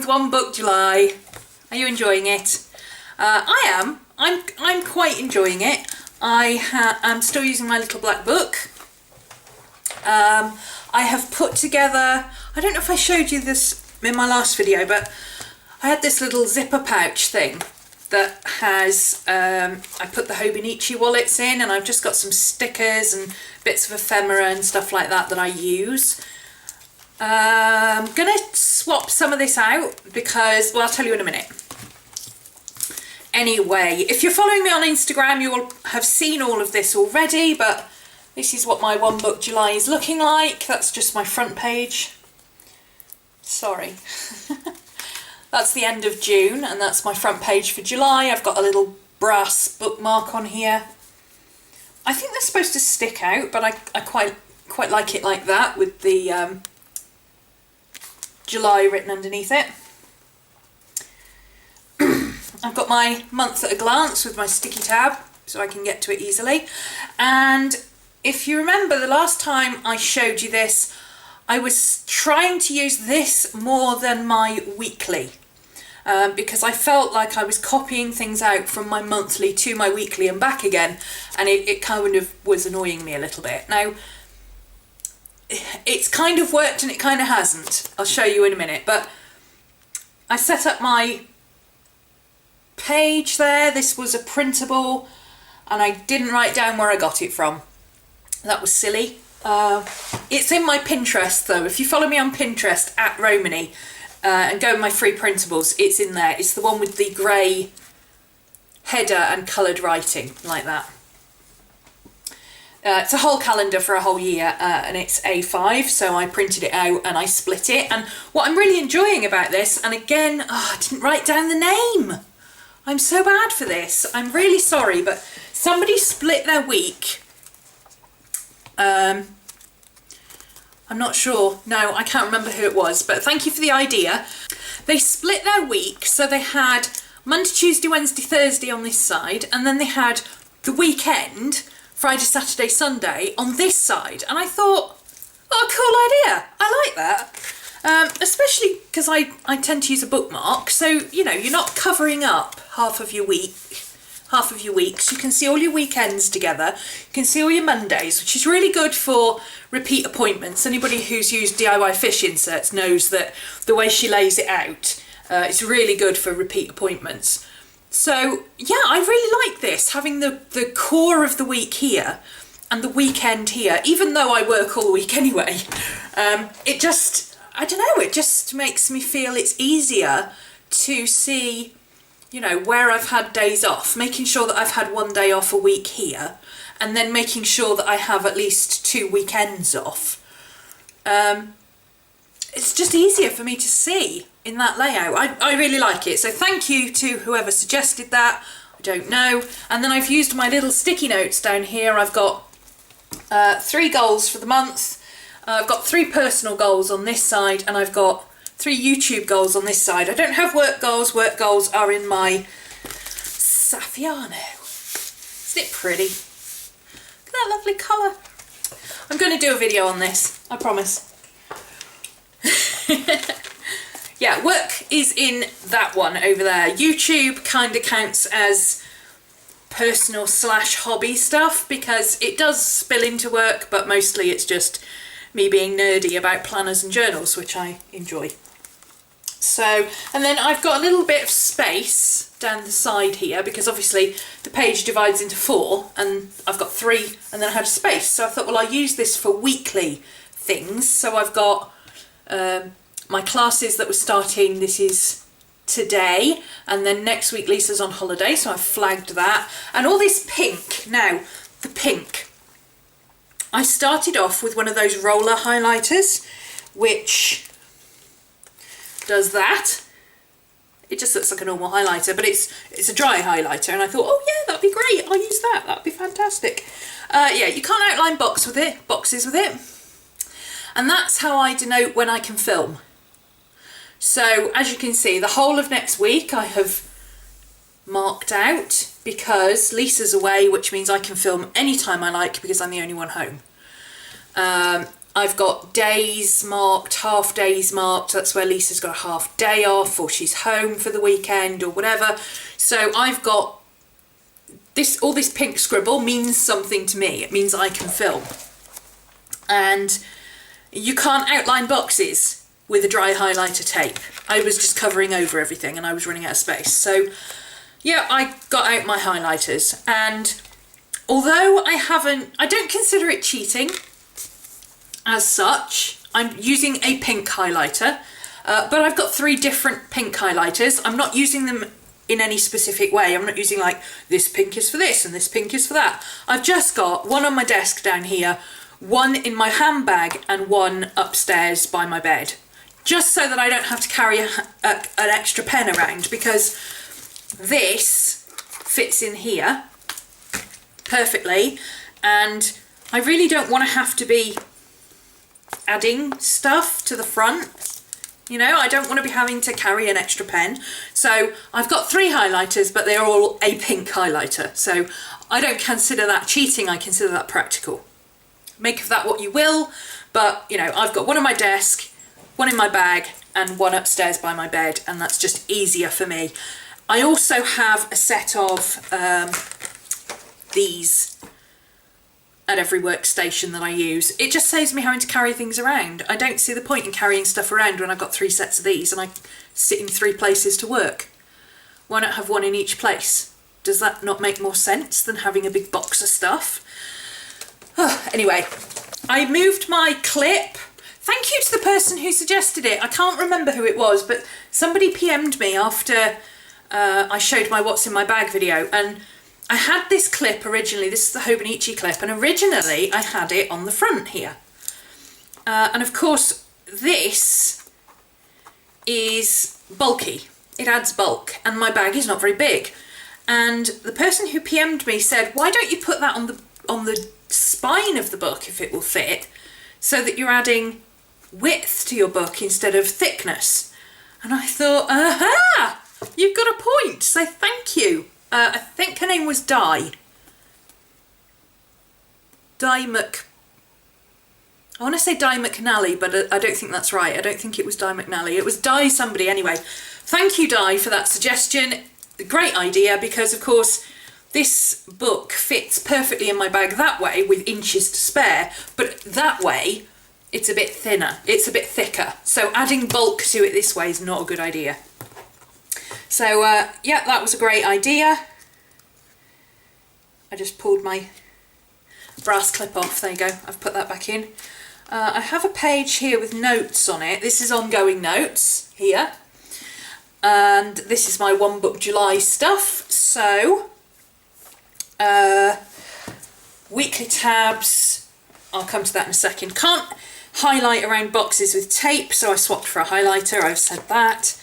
with One Book July. Are you enjoying it? I am. I'm quite enjoying it. I'm still using my little black book. I have put together, I don't know if I showed you this in my last video, but I had this little zipper pouch thing that has, I put the Hobonichi wallets in, and I've just got some stickers and bits of ephemera and stuff like that I use. I'm gonna swap some of this out because, well, I'll tell you in a minute. Anyway, if you're following me on Instagram, you will have seen all of this already, but this is what my One Book July is looking like. That's just my front page. Sorry. That's the end of June, and that's my front page for July. I've got a little brass bookmark on here. I think they're supposed to stick out, but I quite like it like that, with the July written underneath it. I've got my month at a glance with my sticky tab, so I can get to it easily. And if you remember the last time I showed you this, I was trying to use this more than my weekly. Because I felt like I was copying things out from my monthly to my weekly and back again, and it kind of was annoying me a little bit. Now, it's kind of worked and it kind of hasn't. I'll show you in a minute, but I set up my page there. This was a printable, and I didn't write down where I got it from. That was silly. It's in my Pinterest though. If you follow me on Pinterest at Rhomany, and go with my free printables, it's in there. It's the one with the grey header and coloured writing like that. It's a whole calendar for a whole year, and it's A5, so I printed it out and I split it. And what I'm really enjoying about this, and again, I didn't write down the name. I'm so bad for this. I'm really sorry, but somebody split their week. I'm not sure. No, I can't remember who it was, but thank you for the idea. They split their week, so they had Monday, Tuesday, Wednesday, Thursday on this side, and then they had the weekend, Friday, Saturday, Sunday on this side. And I thought, oh, cool idea. I like that. Especially because I tend to use a bookmark, so, you know, you're not covering up half of your weeks. You can see all your weekends together. You can see all your Mondays, which is really good for repeat appointments. Anybody who's used DIY fish inserts knows that the way she lays it out, it's really good for repeat appointments. So yeah, I really like this, having the core of the week here and the weekend here, even though I work all week anyway. It just, I don't know, it just makes me feel it's easier to see, you know, where I've had days off, making sure that I've had one day off a week here, and then making sure that I have at least 2 weekends off. It's just easier for me to see in that layout. I really like it. So thank you to whoever suggested that. I don't know. And then I've used my little sticky notes down here. I've got 3 goals for the month. I've got 3 personal goals on this side, and I've got 3 YouTube goals on this side. I don't have work goals. Work goals are in my Saffiano. Isn't it pretty? Look at that lovely colour. I'm going to do a video on this, I promise. Yeah, work is in that one over there. YouTube kind of counts as personal / hobby stuff because it does spill into work, but mostly it's just me being nerdy about planners and journals, which I enjoy. So, and then I've got a little bit of space down the side here because obviously the page divides into 4 and I've got 3 and then I had space. So I thought, well, I'll use this for weekly things. So I've got my classes that were starting, this is today, and then next week Lisa's on holiday, so I've flagged that. And all this pink, now, the pink. I started off with one of those roller highlighters, which does that. It just looks like a normal highlighter, but it's a dry highlighter, and I thought, oh yeah, that'd be great, I'll use that, that'd be fantastic. Yeah, you can't outline boxes with it, and that's how I denote when I can film. So as you can see, the whole of next week I have marked out because Lisa's away, which means I can film anytime I like because I'm the only one home. I've got days marked, half days marked. That's where Lisa's got a half day off, or she's home for the weekend or whatever. So I've got this, all this pink scribble means something to me. It means I can film. And you can't outline boxes with a dry highlighter tape. I was just covering over everything and I was running out of space. So yeah, I got out my highlighters, and although I don't consider it cheating as such. I'm using a pink highlighter, but I've got 3 different pink highlighters. I'm not using them in any specific way. I'm not using like, this pink is for this and this pink is for that. I've just got one on my desk down here, one in my handbag, and one upstairs by my bed. Just so that I don't have to carry an extra pen around, because this fits in here perfectly, and I really don't want to have to be adding stuff to the front. You know, I don't want to be having to carry an extra pen. So I've got 3 highlighters, but they're all a pink highlighter. So I don't consider that cheating, I consider that practical. Make of that what you will, but you know, I've got one on my desk, one in my bag, and one upstairs by my bed, and that's just easier for me. I also have a set of these at every workstation that I use. It just saves me having to carry things around. I don't see the point in carrying stuff around when I've got 3 sets of these and I sit in 3 places to work. Why not have one in each place? Does that not make more sense than having a big box of stuff? Anyway, I moved my clip. Thank you to the person who suggested it. I can't remember who it was, but somebody PM'd me after I showed my What's in My Bag video, and I had this clip originally. This is the Hobonichi clip, and originally I had it on the front here. And of course, this is bulky. It adds bulk, and my bag is not very big. And the person who PM'd me said, why don't you put that on the spine of the book if it will fit, so that you're adding width to your book instead of thickness? And I thought, aha, you've got a point, so thank you. I think her name was Di. I want to say Di McNally, but I don't think that's right. I don't think it was Di McNally. It was Di somebody anyway. Thank you, Di, for that suggestion. Great idea, because of course this book fits perfectly in my bag that way with inches to spare, but that way it's a bit thinner, it's a bit thicker. So adding bulk to it this way is not a good idea. So yeah, that was a great idea. I just pulled my brass clip off. There you go, I've put that back in. I have a page here with notes on it. This is ongoing notes here. And this is my One Book July stuff. So, weekly tabs, I'll come to that in a second. Can't highlight around boxes with tape, so I swapped for a highlighter, I've said that.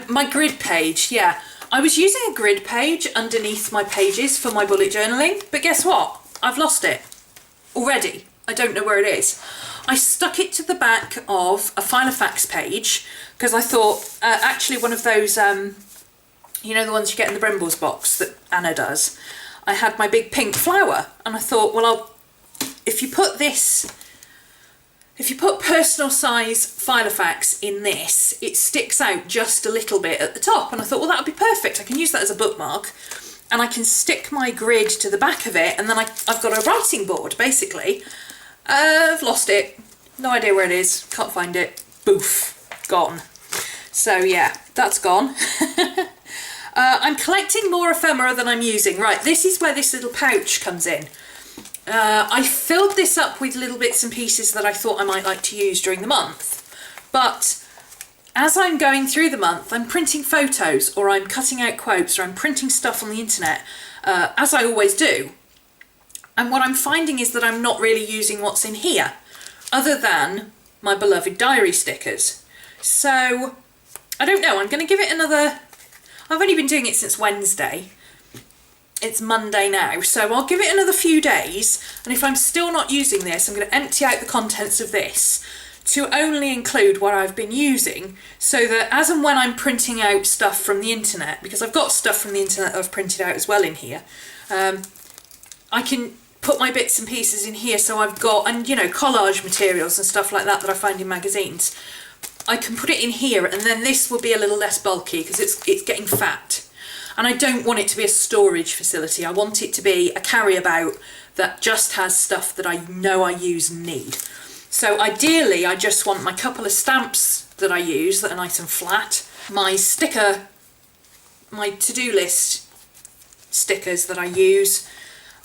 My grid page, yeah. I was using a grid page underneath my pages for my bullet journaling, but guess what? I've lost it already. I don't know where it is. I stuck it to the back of a Filofax page because I thought, actually one of those, you know, the ones you get in the Brimbles box that Anna does. I had my big pink flower and I thought, well, if you put personal size Filofax in this, it sticks out just a little bit at the top. And I thought, well, that would be perfect. I can use that as a bookmark and I can stick my grid to the back of it. And then I've got a writing board, basically. I've lost it. No idea where it is. Can't find it. Boof. Gone. So yeah, that's gone. I'm collecting more ephemera than I'm using. Right, this is where this little pouch comes in. I filled this up with little bits and pieces that I thought I might like to use during the month. But as I'm going through the month, I'm printing photos, or I'm cutting out quotes, or I'm printing stuff on the internet, as I always do. And what I'm finding is that I'm not really using what's in here, other than my beloved diary stickers. So, I don't know, I'm going to give it another... I've only been doing it since Wednesday. It's Monday now, so I'll give it another few days, and if I'm still not using this, I'm going to empty out the contents of this to only include what I've been using, so that as and when I'm printing out stuff from the internet, because I've got stuff from the internet that I've printed out as well in here, I can put my bits and pieces in here. So I've got, and you know, collage materials and stuff like that that I find in magazines. I can put it in here, and then this will be a little less bulky because it's getting fat. And I don't want it to be a storage facility. I want it to be a carry-about that just has stuff that I know I use and need. So ideally, I just want my couple of stamps that I use that are nice and flat, my sticker, my to-do list stickers that I use,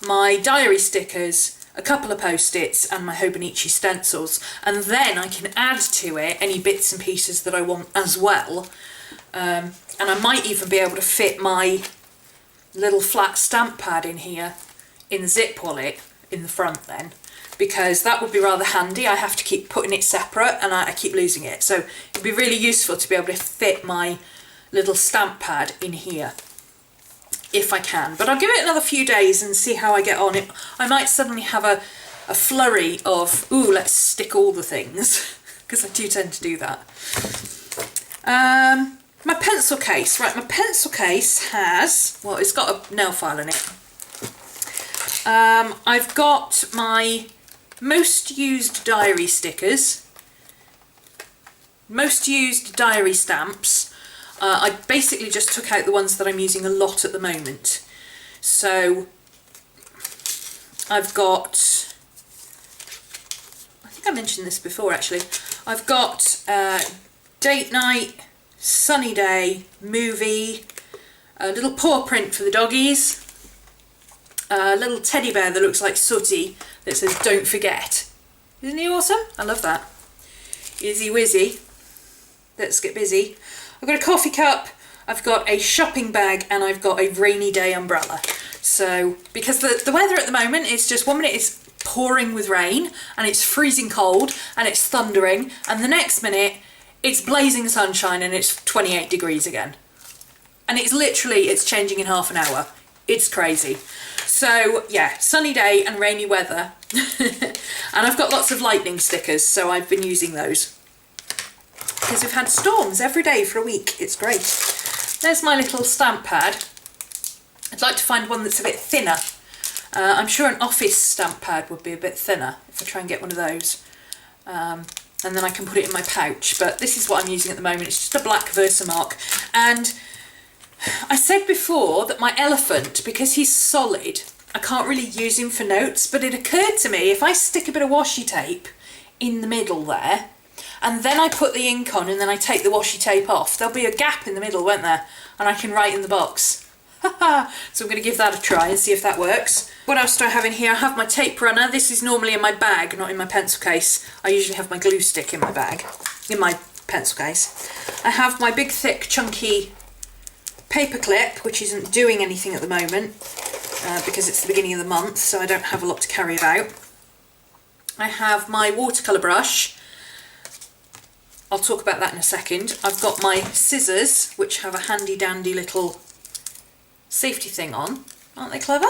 my diary stickers, a couple of post-its and my Hobonichi stencils, and then I can add to it any bits and pieces that I want as well. And I might even be able to fit my little flat stamp pad in here in the zip wallet in the front then, because that would be rather handy. I have to keep putting it separate and I keep losing it, so it'd be really useful to be able to fit my little stamp pad in here if I can. But I'll give it another few days and see how I get on. I might suddenly have a flurry of, ooh, let's stick all the things, because I do tend to do that. My pencil case, right, my pencil case has, well, it's got a nail file in it. I've got my most used diary stickers, most used diary stamps. I basically just took out the ones that I'm using a lot at the moment. So I've got, I think I mentioned this before actually, I've got date night, sunny day, movie, a little paw print for the doggies, a little teddy bear that looks like Sooty that says don't forget. Isn't he awesome? I love that. Izzy Wizzy. Let's get busy. I've got a coffee cup, I've got a shopping bag, and I've got a rainy day umbrella. So, because the weather at the moment is just, 1 minute it's pouring with rain and it's freezing cold and it's thundering, and the next minute it's blazing sunshine and it's 28 degrees again. And it's literally, it's changing in half an hour. It's crazy. So yeah, sunny day and rainy weather. And I've got lots of lightning stickers, so I've been using those. Because we've had storms every day for a week. It's great. There's my little stamp pad. I'd like to find one that's a bit thinner. I'm sure an office stamp pad would be a bit thinner if I try and get one of those. And then I can put it in my pouch. But this is what I'm using at the moment. It's just a black Versamark. And I said before that my elephant, because he's solid, I can't really use him for notes, but it occurred to me if I stick a bit of washi tape in the middle there, and then I put the ink on and then I take the washi tape off, there'll be a gap in the middle, won't there? And I can write in the box. So I'm going to give that a try and see if that works. What else do I have in here? I have my tape runner. This is normally in my bag, not in my pencil case. I usually have my glue stick in my bag, in my pencil case. I have my big, thick, chunky paper clip, which isn't doing anything at the moment because it's the beginning of the month, so I don't have a lot to carry about. I have my watercolour brush. I'll talk about that in a second. I've got my scissors, which have a handy dandy little safety thing on. Aren't they clever?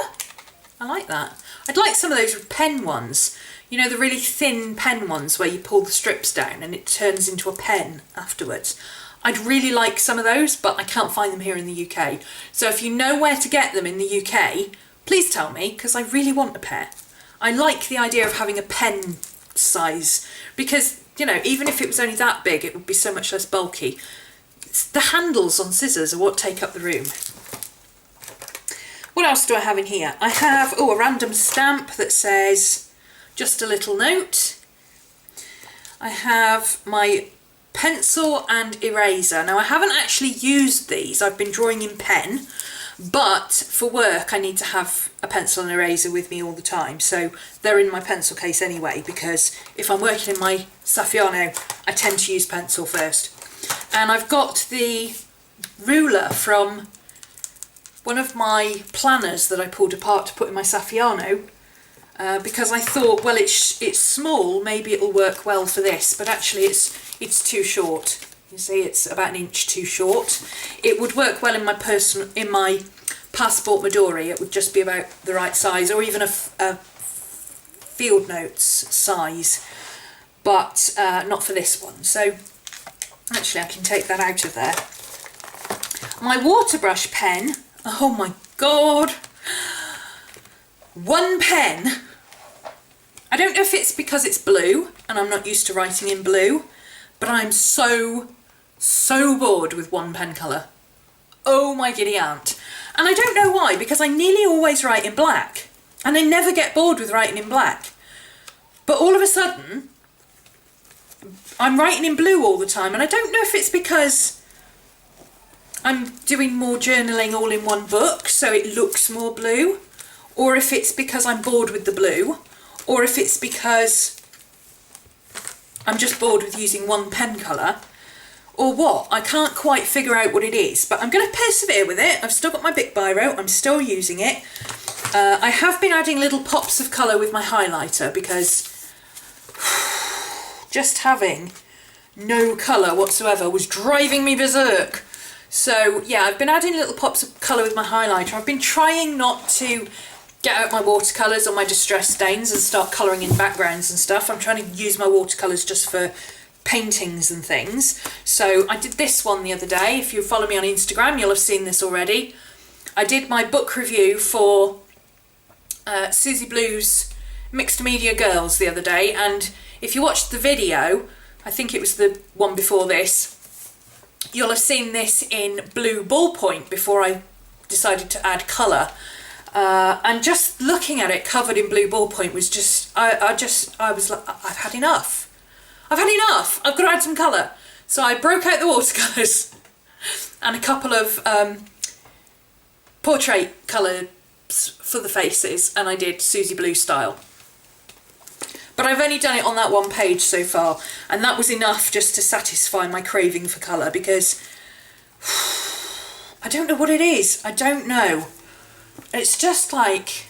I like that. I'd like some of those pen ones. You know, the really thin pen ones where you pull the strips down and it turns into a pen afterwards. I'd really like some of those, but I can't find them here in the UK. So if you know where to get them in the UK, please tell me, because I really want a pair. I like the idea of having a pen size, because, you know, even if it was only that big, it would be so much less bulky. The handles on scissors are what take up the room. What else do I have in here? I have, a random stamp that says, just a little note. I have my pencil and eraser. Now I haven't actually used these, I've been drawing in pen, but for work I need to have a pencil and eraser with me all the time, so they're in my pencil case anyway, because if I'm working in my Saffiano I tend to use pencil first. And I've got the ruler from one of my planners that I pulled apart to put in my Saffiano, because I thought, well, it's small, maybe it'll work well for this, but actually it's too short. You see, it's about an inch too short. It would work well in my passport Midori. It would just be about the right size, or even a field notes size, but not for this one. So actually I can take that out of there. My water brush pen, oh my god, One pen, I don't know if it's because it's blue and I'm not used to writing in blue, but I'm so bored with one pen colour. Oh my giddy aunt. And I don't know why, because I nearly always write in black and I never get bored with writing in black. But all of a sudden, I'm writing in blue all the time, and I don't know if it's because I'm doing more journaling all in one book, so it looks more blue, or if it's because I'm bored with the blue, or if it's because I'm just bored with using one pen colour, or what. I can't quite figure out what it is, but I'm going to persevere with it. I've still got my Bic Biro, I'm still using it. I have been adding little pops of colour with my highlighter because just having no colour whatsoever was driving me berserk. So yeah, I've been adding little pops of colour with my highlighter. I've been trying not to get out my watercolours or my distress stains and start colouring in backgrounds and stuff. I'm trying to use my watercolours just for paintings and things. So I did this one the other day. If you follow me on Instagram, you'll have seen this already. I did my book review for Susie Blue's Mixed Media Girls the other day, and if you watched the video, I think it was the one before this, you'll have seen this in blue ballpoint before I decided to add colour. And just looking at it covered in blue ballpoint was just, I was like, I've had enough. I've had enough. I've got to add some colour. So I broke out the watercolours and a couple of portrait colours for the faces, and I did Susie Blue style. But I've only done it on that one page so far, and that was enough just to satisfy my craving for colour, because I don't know what it is. I don't know. It's just like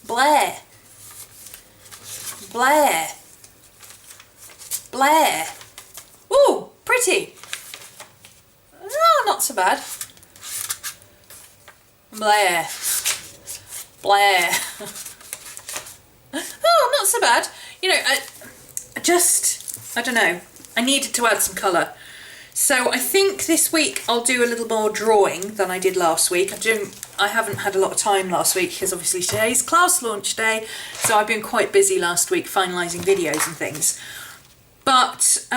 Blair. Blair. Blair. Ooh, pretty. Oh, not so bad. Blair. Blair. Oh, not so bad. You know, I don't know. I needed to add some colour. So I think this week I'll do a little more drawing than I did last week. I haven't had a lot of time last week because obviously today's class launch day, so I've been quite busy last week finalising videos and things. But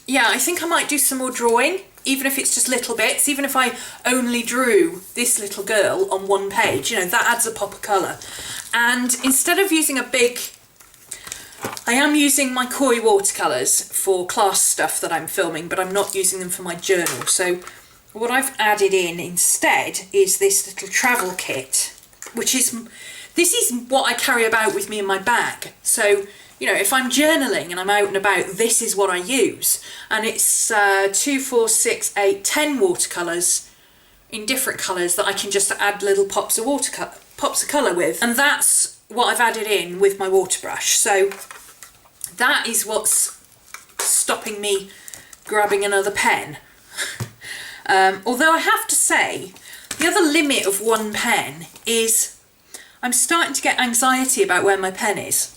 yeah, I think I might do some more drawing, even if it's just little bits, even if I only drew this little girl on one page, you know, that adds a pop of colour. And instead of using a big, I am using my Koi watercolours for class stuff that I'm filming, but I'm not using them for my journal. So what I've added in instead is this little travel kit, this is what I carry about with me in my bag. So, you know, if I'm journaling and I'm out and about, this is what I use. And it's 2, 4, 6, 8, 10 watercolours in different colours that I can just add little pops of colour with. And that's what I've added in with my water brush. So that is what's stopping me grabbing another pen. Although I have to say, the other limit of one pen is I'm starting to get anxiety about where my pen is.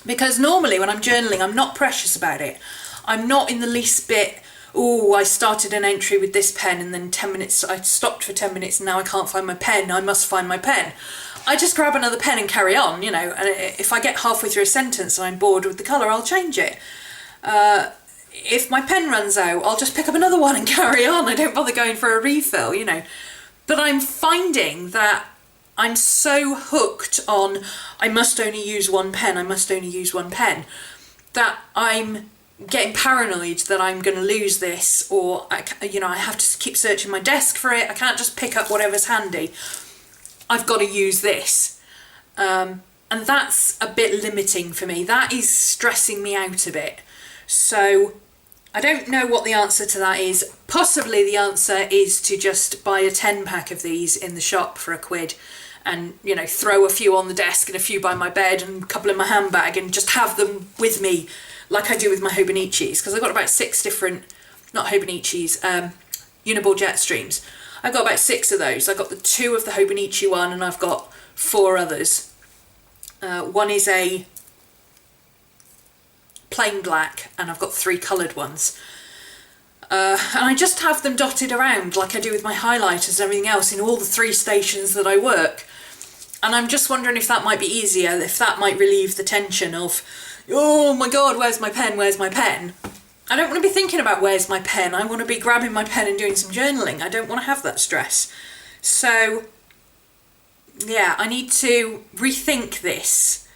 Because normally when I'm journaling, I'm not precious about it. I'm not in the least bit, oh, I started an entry with this pen and then 10 minutes, I stopped for 10 minutes and now I can't find my pen, I must find my pen. I just grab another pen and carry on, you know, and if I get halfway through a sentence and I'm bored with the colour, I'll change it. If my pen runs out, I'll just pick up another one and carry on. I don't bother going for a refill, you know. But I'm finding that I'm so hooked on, I must only use one pen, I must only use one pen, that I'm getting paranoid that I'm going to lose this, or, you know, I have to keep searching my desk for it. I can't just pick up whatever's handy. I've got to use this. And that's a bit limiting for me. That is stressing me out a bit. So I don't know what the answer to that is. Possibly the answer is to just buy a 10 pack of these in the shop for £1 and, you know, throw a few on the desk and a few by my bed and a couple in my handbag and just have them with me like I do with my Hobonichis, because I've got about 6 different, not Hobonichis, Uniball Jetstreams. I've got about 6 of those. I've got the 2 of the Hobonichi one and I've got 4 others. One is a plain black and I've got 3 coloured ones. And I just have them dotted around like I do with my highlighters and everything else in all the 3 stations that I work. And I'm just wondering if that might be easier, if that might relieve the tension of, oh my god, where's my pen, where's my pen? I don't want to be thinking about where's my pen, I want to be grabbing my pen and doing some journaling. I don't want to have that stress. So, yeah, I need to rethink this,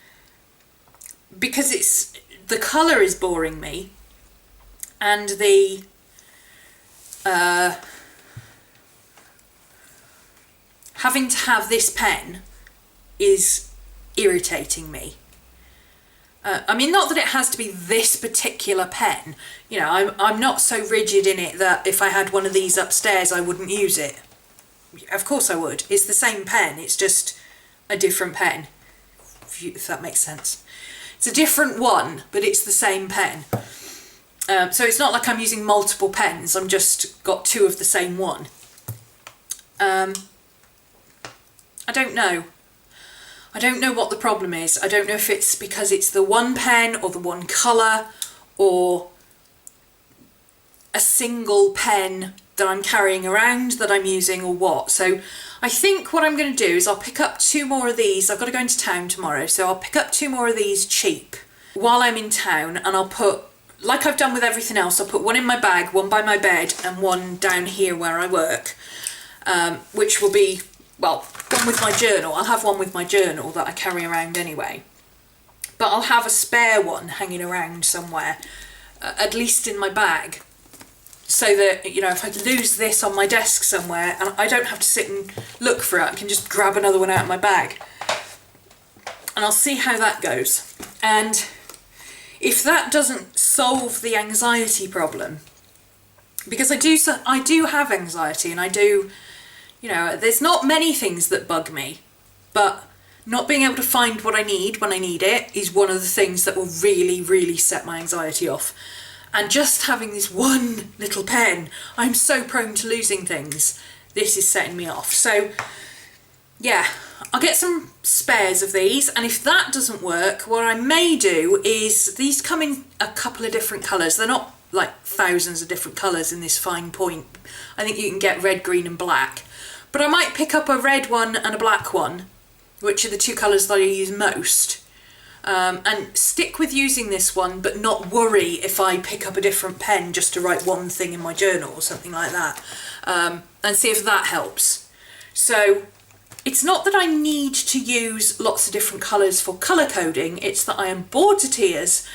because the colour is boring me, and the having to have this pen is irritating me. I mean, not that it has to be this particular pen. You know, I'm not so rigid in it that if I had one of these upstairs I wouldn't use it. Of course I would. It's the same pen, it's just a different pen, if that makes sense. It's a different one, but it's the same pen. So it's not like I'm using multiple pens, I'm just got 2 of the same one. I don't know. I don't know what the problem is. I don't know if it's because it's the one pen or the one colour or a single pen that I'm carrying around that I'm using or what. So I think what I'm going to do is I'll pick up 2 more of these. I've got to go into town tomorrow, so I'll pick up 2 more of these cheap while I'm in town, and I'll put, like I've done with everything else, I'll put one in my bag, one by my bed and one down here where I work, which will be, well, one with my journal. I'll have one with my journal that I carry around anyway. But I'll have a spare one hanging around somewhere, at least in my bag, so that, you know, if I lose this on my desk somewhere, and I don't have to sit and look for it, I can just grab another one out of my bag. And I'll see how that goes. And if that doesn't solve the anxiety problem, because I do have anxiety, and I do, you know, there's not many things that bug me, but not being able to find what I need when I need it is one of the things that will really, really set my anxiety off. And just having this one little pen, I'm so prone to losing things. This is setting me off. So, yeah, I'll get some spares of these, and if that doesn't work, what I may do is, these come in a couple of different colours. They're not like thousands of different colours in this fine point. I think you can get red, green and black. But I might pick up a red one and a black one, which are the 2 colours that I use most. And stick with using this one, but not worry if I pick up a different pen just to write one thing in my journal or something like that, and see if that helps. So it's not that I need to use lots of different colours for colour coding, it's that I am bored to tears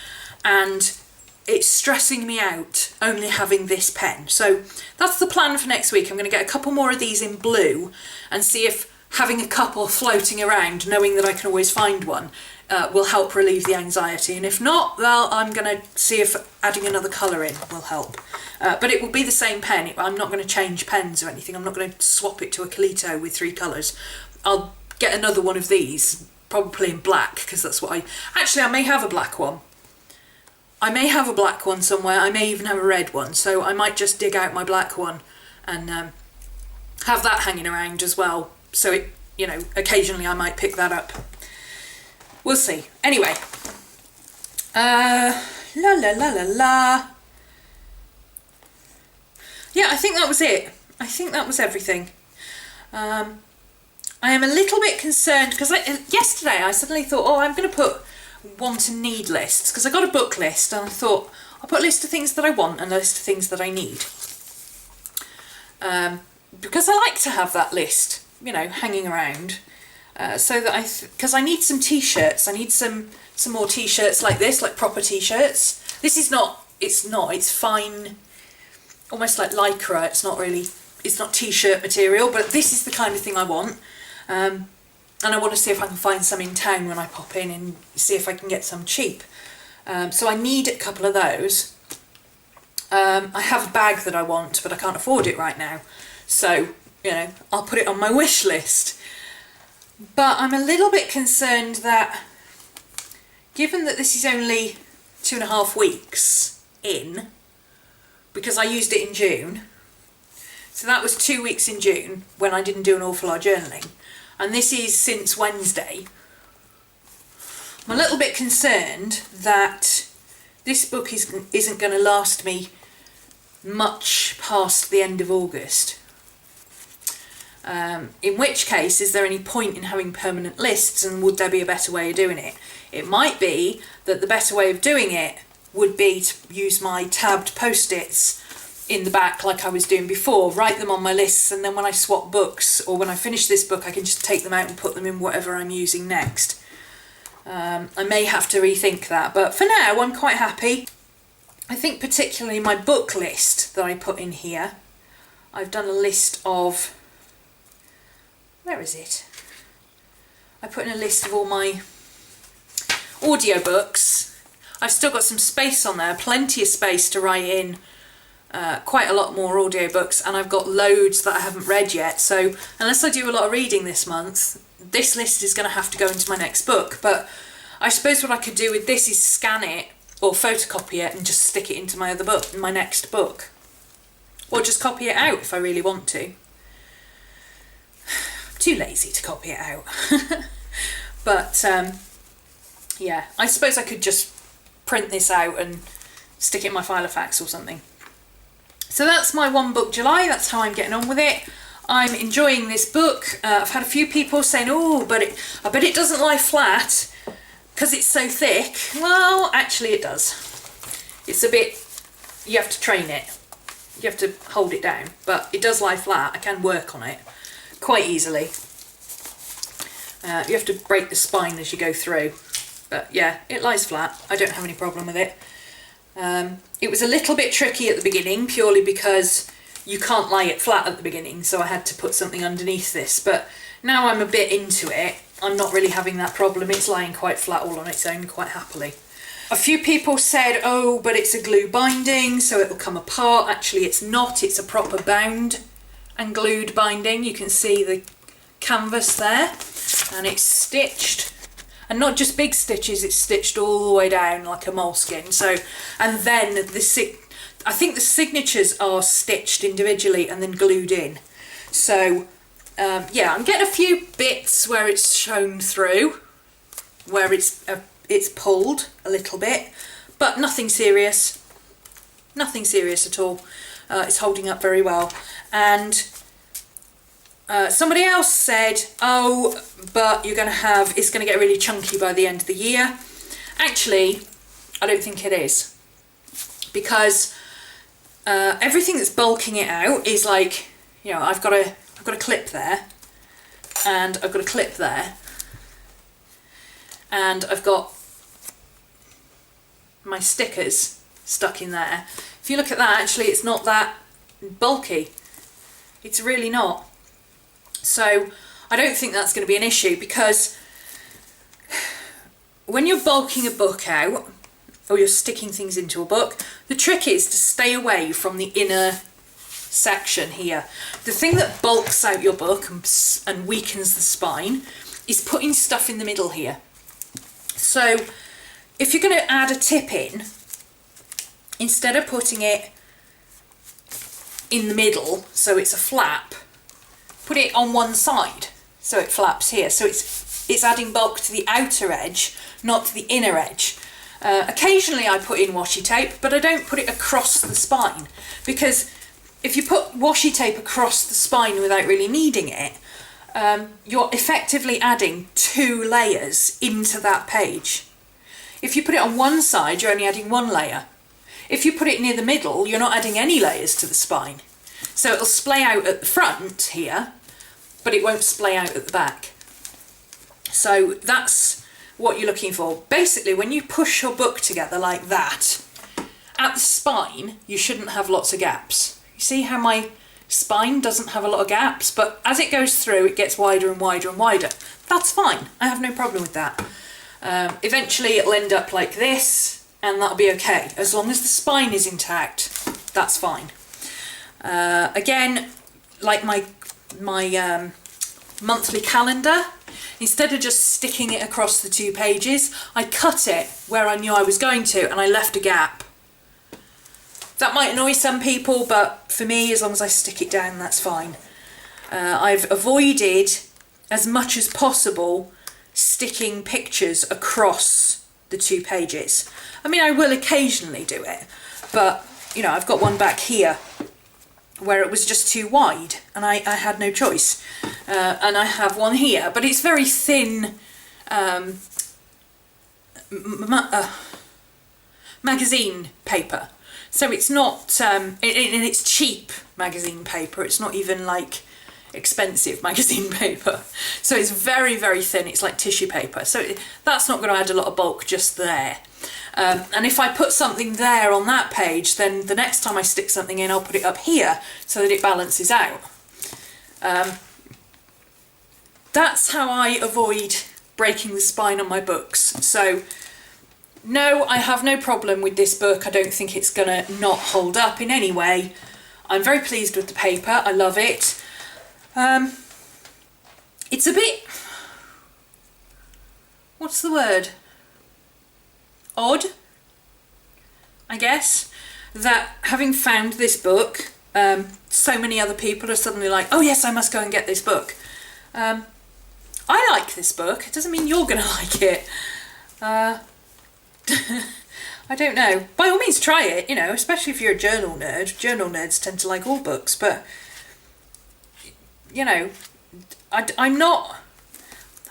and it's stressing me out only having this pen. So that's the plan for next week. I'm going to get a couple more of these in blue and see if having a couple floating around, knowing that I can always find one, will help relieve the anxiety. And if not, well, I'm going to see if adding another colour in will help. But it will be the same pen. I'm not going to change pens or anything. I'm not going to swap it to a Calito with 3 colours. I'll get another one of these, probably in black, because that's what Actually, I may have a black one. I may have a black one somewhere. I may even have a red one. So I might just dig out my black one and have that hanging around as well. So it, you know, occasionally I might pick that up. We'll see. Anyway, la la la la la. Yeah, I think that was it. I think that was everything. I am a little bit concerned because yesterday I suddenly thought, oh, I'm going to put want and need lists, because I got a book list and I thought I'll put a list of things that I want and a list of things that I need. Because I like to have that list, you know, hanging around. So that because I need some t-shirts. I need some more t-shirts like this, like proper t-shirts. This is not, it's fine, almost like lycra. It's not t-shirt material, but this is the kind of thing I want. And I want to see if I can find some in town when I pop in and see if I can get some cheap. So I need a couple of those. I have a bag that I want, but I can't afford it right now. So, you know, I'll put it on my wish list. But I'm a little bit concerned that, given that this is only 2.5 weeks in, because I used it in June, so that was 2 weeks in June when I didn't do an awful lot of journaling, and this is since Wednesday, I'm a little bit concerned that this book isn't going to last me much past the end of August. In which case, is there any point in having permanent lists, and would there be a better way of doing it? It might be that the better way of doing it would be to use my tabbed post-its in the back like I was doing before, write them on my lists, and then when I swap books or when I finish this book I can just take them out and put them in whatever I'm using next. I may have to rethink that, but for now I'm quite happy. I think particularly my book list that I put in here, I've done a list of, where is it? I put in a list of all my audiobooks. I've still got some space on there, plenty of space to write in quite a lot more audiobooks, and I've got loads that I haven't read yet, so unless I do a lot of reading this month, this list is going to have to go into my next book. But I suppose what I could do with this is scan it or photocopy it and just stick it into my other book, my next book, or just copy it out if I really want to. I'm too lazy to copy it out. But yeah, I suppose I could just print this out and stick it in my Filofax or something. So that's my one book July. That's how I'm getting on with it. I'm enjoying this book. I've had a few people saying, oh, but I bet it doesn't lie flat because it's so thick. Well, actually it does. It's a bit, you have to train it. You have to hold it down, but it does lie flat. I can work on it quite easily. You have to break the spine as you go through. But yeah, it lies flat. I don't have any problem with it. It was a little bit tricky at the beginning, purely because you can't lie it flat at the beginning, so I had to put something underneath this. But now I'm a bit into it, I'm not really having that problem. It's lying quite flat all on its own quite happily. A few people said, oh, but it's a glue binding, so it'll come apart. Actually, it's not. It's a proper bound and glued binding. You can see the canvas there, and it's stitched. And not just big stitches, it's stitched all the way down like a moleskin. So, and then I think the signatures are stitched individually and then glued in. So, yeah, I'm getting a few bits where it's shown through, where it's pulled a little bit, but nothing serious. Nothing serious at all. It's holding up very well. And somebody else said, oh, but it's going to get really chunky by the end of the year. Actually, I don't think it is, because everything that's bulking it out is like, you know, I've got a clip there, and I've got a clip there, and I've got my stickers stuck in there. If you look at that, actually it's not that bulky. It's really not. So I don't think that's going to be an issue, because when you're bulking a book out or you're sticking things into a book, the trick is to stay away from the inner section here. The thing that bulks out your book and weakens the spine is putting stuff in the middle here. So if you're going to add a tip in, instead of putting it in the middle so it's a flap, put it on one side so it flaps here. So it's adding bulk to the outer edge, not to the inner edge. Occasionally I put in washi tape, but I don't put it across the spine, because if you put washi tape across the spine without really needing it, you're effectively adding 2 layers into that page. If you put it on one side, you're only adding 1 layer. If you put it near the middle, you're not adding any layers to the spine. So it'll splay out at the front here, but it won't splay out at the back. So that's what you're looking for. Basically, when you push your book together like that, at the spine, you shouldn't have lots of gaps. You see how my spine doesn't have a lot of gaps, but as it goes through, it gets wider and wider and wider. That's fine. I have no problem with that. Eventually, it'll end up like this, and that'll be okay. As long as the spine is intact, that's fine. Again, like my monthly calendar, instead of just sticking it across the 2 pages, I cut it where I knew I was going to, and I left a gap. That might annoy some people, but for me, as long as I stick it down, that's fine. I've avoided, as much as possible, sticking pictures across the 2 pages. I mean, I will occasionally do it, but you know, I've got one back here where it was just too wide and I had no choice. And I have one here, but it's very thin magazine paper. So it's not, and it's cheap magazine paper. It's not even like expensive magazine paper. So it's very, very thin. It's like tissue paper. So that's not going to add a lot of bulk just there. And if I put something there on that page, then the next time I stick something in, I'll put it up here so that it balances out. That's how I avoid breaking the spine on my books. So no, I have no problem with this book. I don't think it's gonna not hold up in any way. I'm very pleased with the paper. I love it. It's a bit, what's the word? Odd, I guess, that having found this book, so many other people are suddenly like, oh yes, I must go and get this book. I like this book. It doesn't mean you're going to like it. I don't know. By all means try it, you know, especially if you're a journal nerd. Journal nerds tend to like all books, but, you know, I'm not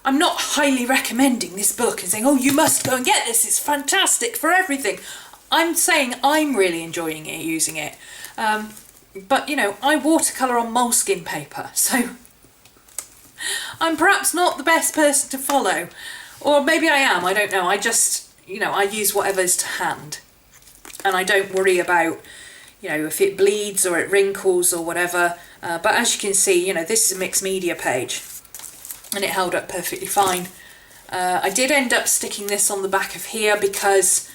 highly recommending this book and saying, oh, you must go and get this, it's fantastic for everything. I'm saying I'm really enjoying it, using it. But, you know, I watercolour on moleskin paper, so I'm perhaps not the best person to follow. Or maybe I am, I don't know. I just, you know, I use whatever's to hand. And I don't worry about, you know, if it bleeds or it wrinkles or whatever. But as you can see, you know, this is a mixed media page. And it held up perfectly fine. I did end up sticking this on the back of here because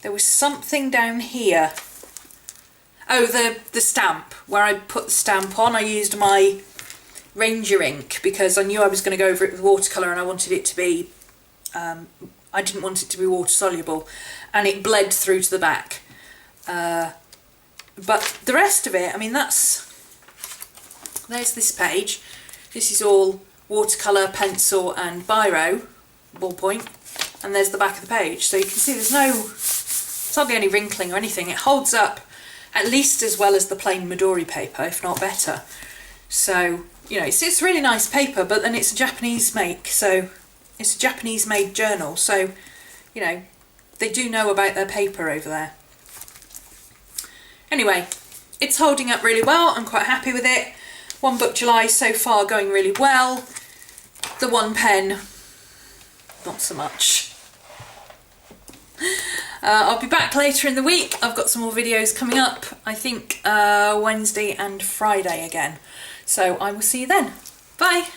there was something down here. Oh, the stamp, where I put the stamp on. I used my Ranger ink because I knew I was going to go over it with watercolour and I wanted it to be, I didn't want it to be water soluble, and it bled through to the back. But the rest of it, I mean, there's this page. This is all watercolour, pencil and biro, ballpoint, and there's the back of the page. So you can see there's hardly any wrinkling or anything. It holds up at least as well as the plain Midori paper, if not better. So, you know, it's really nice paper, but then it's a Japanese make, so it's a Japanese made journal, so, you know, they do know about their paper over there. Anyway, it's holding up really well. I'm quite happy with it. One Book July so far going really well. The one pen, not so much. I'll be back later in the week. I've got some more videos coming up, I think Wednesday and Friday again. So I will see you then. Bye.